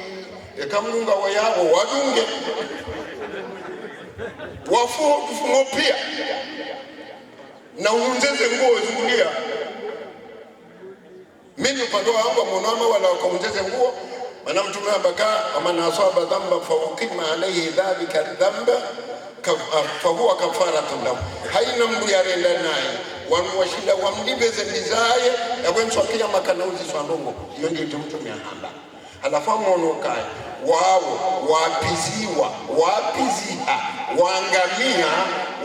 Speaker 9: ekamunga wayao wadunge wafuo kufumo pia na unzeze nguo zungulia mimi upande wangu mwanama wala wakaunzeze nguo maana mtume abaka amana asaba dhamba fa uqima alayhi dhalika dhamba fahuwa kafaratun lahu haina mbu yarenda naye wanwashila wamdibeze ndizaye yawenswakia makanauzi swandongo hiyo ndio mtume ahamba alafu monokai wao wapiziha waangamia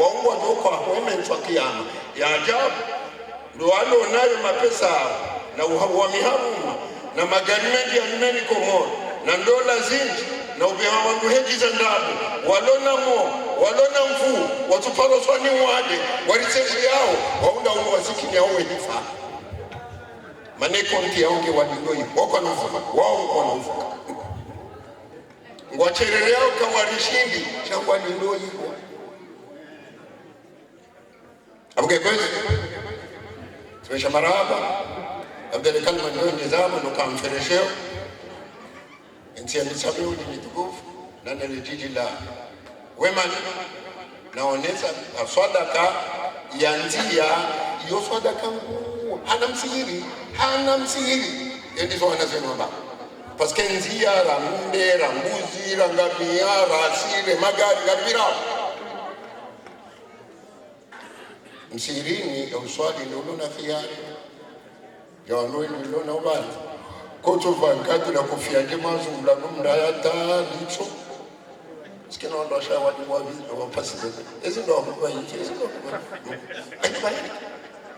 Speaker 9: waungwa doko ahomenswa kiyama ya ajabu ndo walo nayo mapesa na uhamiharuma na magari mengi ya nini komoro na ndola zinji na ubeha wangu heji za ndabu walona mfu watupalo swani wade wariseshi yao waunda unu wasikini ya uwe hifa maneko mti ya unge wadindoi wako na ufuka wao wako na ufuka ngwacherere yao kawarishindi shangwa dindoi abuke kwezi tumesha marahaba abdele kalma ndio nizamu nukamferesheo ntia nisabe udi tukufu na jiji la wema naoneza sadaka ya ndia hiyo sadaka hana msihiri ndizo wanasema baba paske ndia la ng'ombe la mbuzi la ngamia la asile magari gabira msihirini au swali ndio na fiari ya wanoi ndio na ubali koto vankati na kofia jema zumla mndayata licho sikina ndo sha watu wapasi hizo ndo kwa hiyo hizo ndo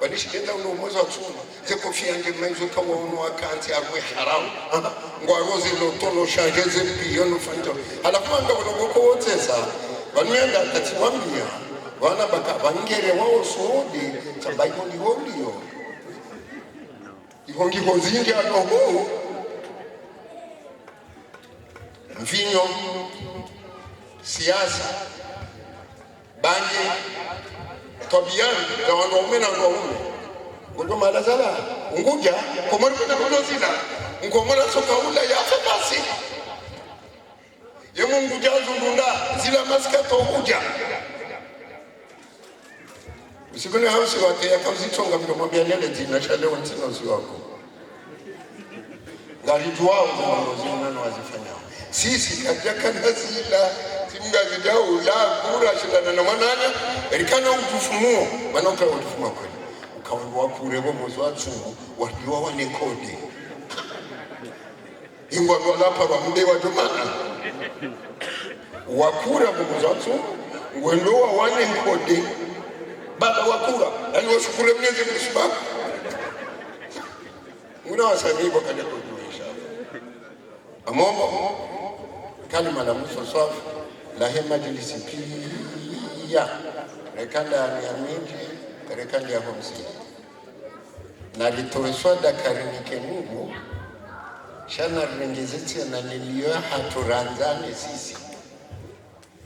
Speaker 9: wanishikenda ndo mwezi wa tunu ze kofia jema hizo kama uno akanti akwe haramu ngwarozi ndo tono shangeze bilioni fanto alafu anga wanogoko wote sasa wanienda katiwambia wana baka bangere wao suudi tabaiko ndiyo ikongi kozingi anoho mvinyo siasa bangi tobiani za wanaume na wanaume kundo malazala nguja komori kuna kudozila ngomora soka ula ya fakasi yemu nguja zungunda zila maskato nguja usikone hausi wate ya kauzitonga mdomwambia nele jina shalewa ntinozi wako ngarijuwao zimanozi wazifanyao sisi kajaka nazila simga zijao la kura shidana na manana elikana utufumuo manauka utufumuo kweli ukawa wakurewa mozi wa tsungu wadiwa wane kode ingwa walapa wa mde wa jomana wakura mozi wa tsungu wendoa wane kode baba wakura yani washukure mnyezi mkishibaku muna wasanibo kaja kujuisha amombo kalima la muso safi la hema jilisi pia rekanda ya mingi rekanda ya homsi na litoweswada karinike mungu shana ringiziti na niliyo haturanzane sisi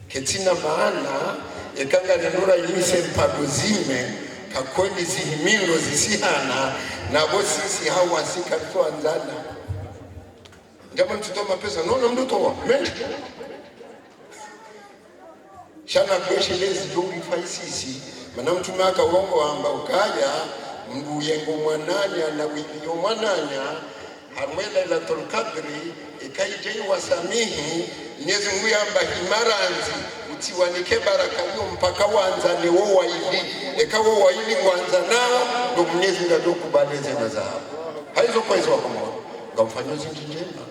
Speaker 9: ketina maana ekanga nenura imise mpaguzime kakweli zihimiro zisihana na bosisi hawa sika tuanzana njama ntutoma pesa nono mduto wa menji shana kweshe lezi jongi faisisi mana mtume aka uongo amba ukaya mdu yengo mwananya na wikiyo mwananya hamwela ila tolkadri ikaijei wasamihi nyezi nguyamba himaranzi utiwanike baraka hiyo mpaka wanzane wo waili ekawo waili wanza nao ndo mnyezi nga doku baleze na zao haizo kwa hizo wakomo ngamfanyo zinji njema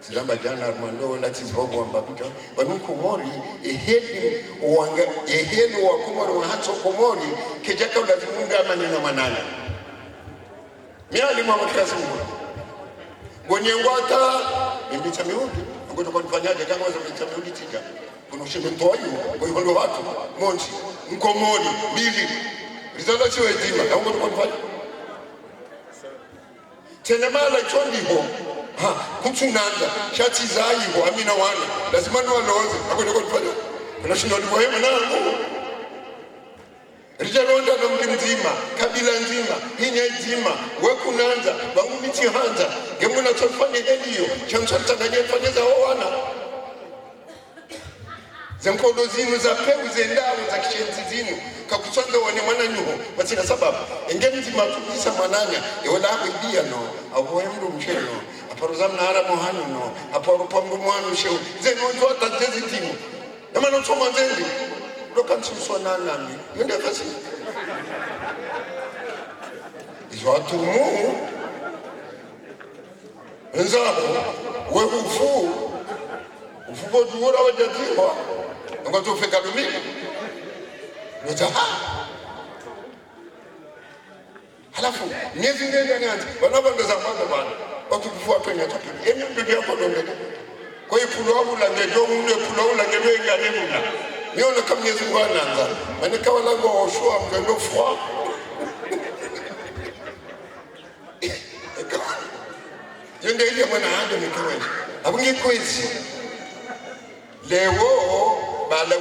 Speaker 9: silamba jana armando la tizogo ambakuta banu komori eheli wa komori wa hato komori kejaka ulazimunga maneno manana miali mwa mkasimu gonye ngwata imbicha miudi ngoto kwa kufanyaje kama wazo imbicha miudi tija kuna ushimetoyo kwa hiyo watu monti mkomori bili rizala chiwe jima na ngoto kwa kufanya tena mala chondiho kutunanga shati zaiho amina wana lazima ndo waloze ngoto kwa kufanya kuna shindo libohema nangu rijaronda na mji mzima kabila nzima hinya nzima wekunanza bangumiti hanza ngemuna tofanye heliyo chamshatanganye fanyeza wana zenkodo zinu za pewu zendawo za kishenzi zinu kakutsanga wane mwana nyuho batina sababu engemzima tukisa mananya yola ibiya no aboye mndu mchelo aparuzam na ara mohanu no aparupambu mwanu sheu zenu nzota zezitimu namana choma nzendi lokantsumsona nami yonde fasi izwatumu nzabo wehufu ufuko duora wajatiwa ngoto feka lumi nzaha halafu miezi ngende nyanza wanabanga za mwana bana wakufua penya tapili yeye ndio yako donde kwa hiyo pulo la ngejo munde pulo la ngebenga nemuna niona kama Mwenyezi Mungu anaanza maana wala ngo oshua mgendo fwa yende ile mwana hado mikoweje abunge kwezi leo bala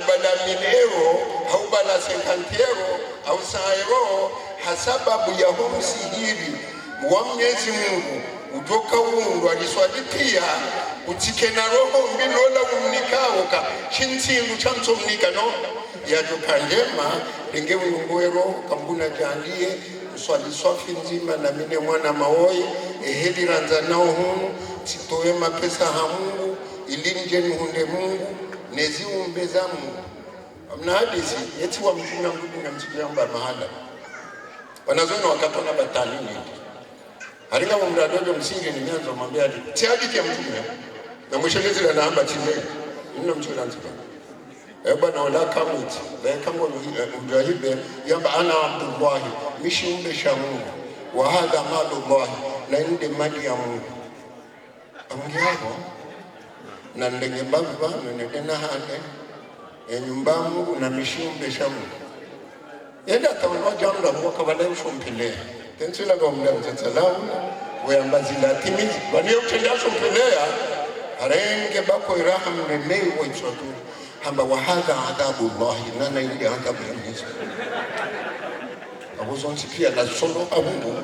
Speaker 9: minero au bala 50 euro au 100 euro hasababu ya homsihiri wa Mwenyezi Mungu utoka ungu aliswali pia utike na roho mbilola umnikao ka chintingu chamto mnika no ya jokandema lenge unguero kambuna jandie swali swafi nzima na mine mwana maoi eheli ranza nao hunu titoe mapesa ha Mungu ilinje hunde Mungu nezi umbeza Mungu amna hadisi yeti wa mtume mdudu na mtiyamba mahala wanazona wakatona batalini haringa mumradojo msingi ni nyanzo mwambia tiadi kia mtume na mwishelezi la naamba chime nina mchula nzima bwana wala kamuti kama ujahibe yamba ana Abdullahi mishi umbe sha Mungu wa hadha malullahi na inde mali ya Mungu amgiago na ndenge baba na ndena hane nyumba Mungu na mishi umbe sha Mungu yenda tawanwa jamla kwa kabala ushompelea tensila kwa mda mtatalau weyambazila timizi waliyo kutenda shompelea arenge bako iraham nemei wa itwatu hamba wahadha adhabu Allahi nana ili adhabu ya Mwenyezi abuzonsi pia na solo abungu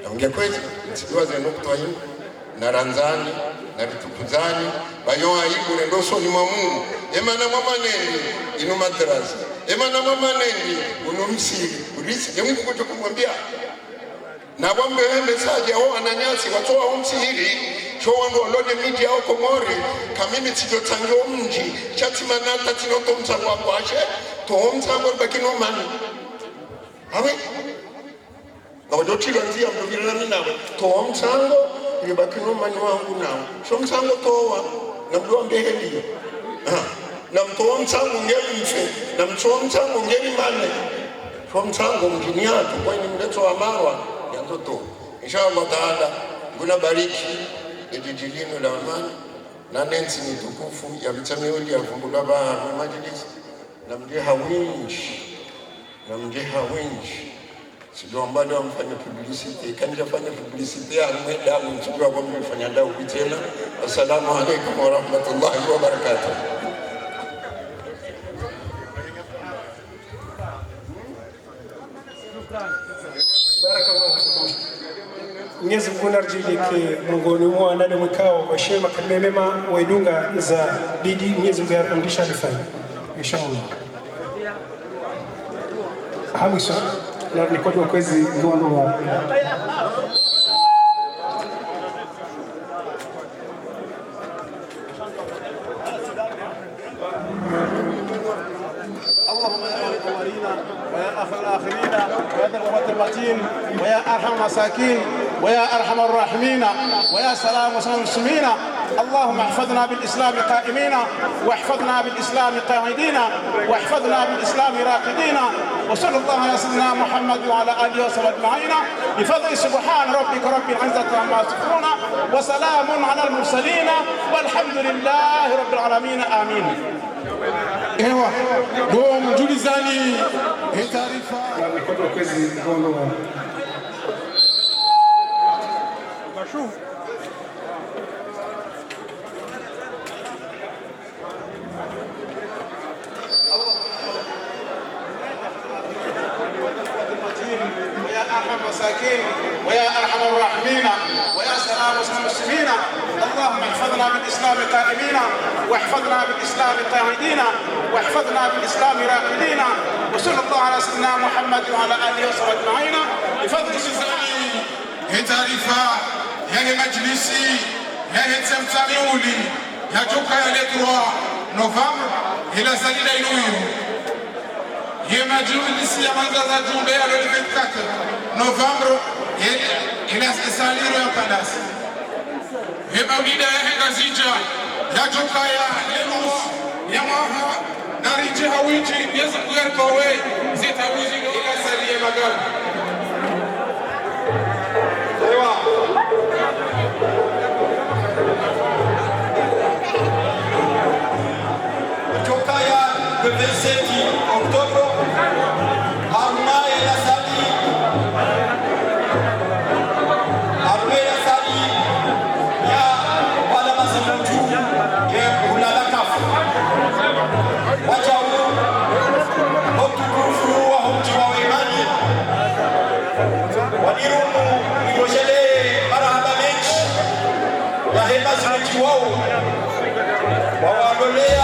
Speaker 9: naungia kwezi nsikiwa zenukutwa hini na ranzani na ritukuzani bayo aibu rendoso ni mamungu emana mama nendi inu madrasa emana mama nendi unomsiri ulisi ya Mungu kuto kumwambia na wambe mesaji ya ananyasi watoa umsiri chowa ndo lode midi ya Komori kamimi tito tangyo mji chati manata tinoto mtango wa kwashe to mtango bakino mani hawe na wajotilo nzia mdovila na minawe to mtango ili bakino mani wangu nao so mtango towa na mduwa mbeheli na mtoa mtango ngeli mfe na mtoa mtango ngeli mane so mtango mjini yatu kwa ini mleto wa marwa ya toto inshallah taala nguna bariki ejijilino la amani na nensi mitukufu ya vitamiuli ya kumbula baha majlis na mjeha winji sido ambalo mfanya publicity kanja fanya publicity ya mwenda mchukua kwa mfanya ndao bitena. Assalamu alaykum wa rahmatullahi wa barakatuh.
Speaker 7: Mwenyezi Mungu narjilike mungoni mwa ndani mkao kwa shema kamemema waidunga za bidi Mwenyezi Mungu yarudisha alifanya inshallah. Hamisa na nikoti wa kwezi ndio wa
Speaker 10: ويا آخر الآخرين ويا ذا القوة المتين ويا أرحم المساكين
Speaker 6: ويا أرحم الراحمين ويا سلام وسلام المسلمين. اللهم احفظنا بالإسلام قائمين، واحفظنا بالإسلام قاعدين، واحفظنا بالإسلام راقدين. وصلى الله على سيدنا محمد وعلى آله وصحبه أجمعين بفضل سبحان ربك رب العزة عما يصفون وسلام على المرسلين والحمد لله رب العالمين. آمين.
Speaker 10: Ewa, bo mjulizani taarifa
Speaker 6: ويا أرحم المساكين ويا أرحم الراحمين ويا سلام وسلام المسلمين. اللهم احفظنا بالإسلام قائمين، واحفظنا بالإسلام قاعدين، واحفظنا بالإسلام راقدين. وصلى الله على سيدنا محمد وعلى آله وصحبه أجمعين بفضل
Speaker 10: mjulizani taarifa ya majlisi ya Tsamtamiuli ya joka ya le 3 Novembre ila salida inuyu ya majlisi ya mangaza jumbe ya le 24 Novembre ila saliro ya Palasi ya maulida ya Ngazija ya joka ya Lenus ya maha nariji hawiji ya zanguer kowe zitawizi ila salia magana.
Speaker 3: Jokaya le 27 octobre Haruna ya Sali ya wala masamutu ya ulala kafu wajawu hotukufu wa humti wa imani wadirumu nikoshele marahaba mechi ya hema zimeti wao wawadolea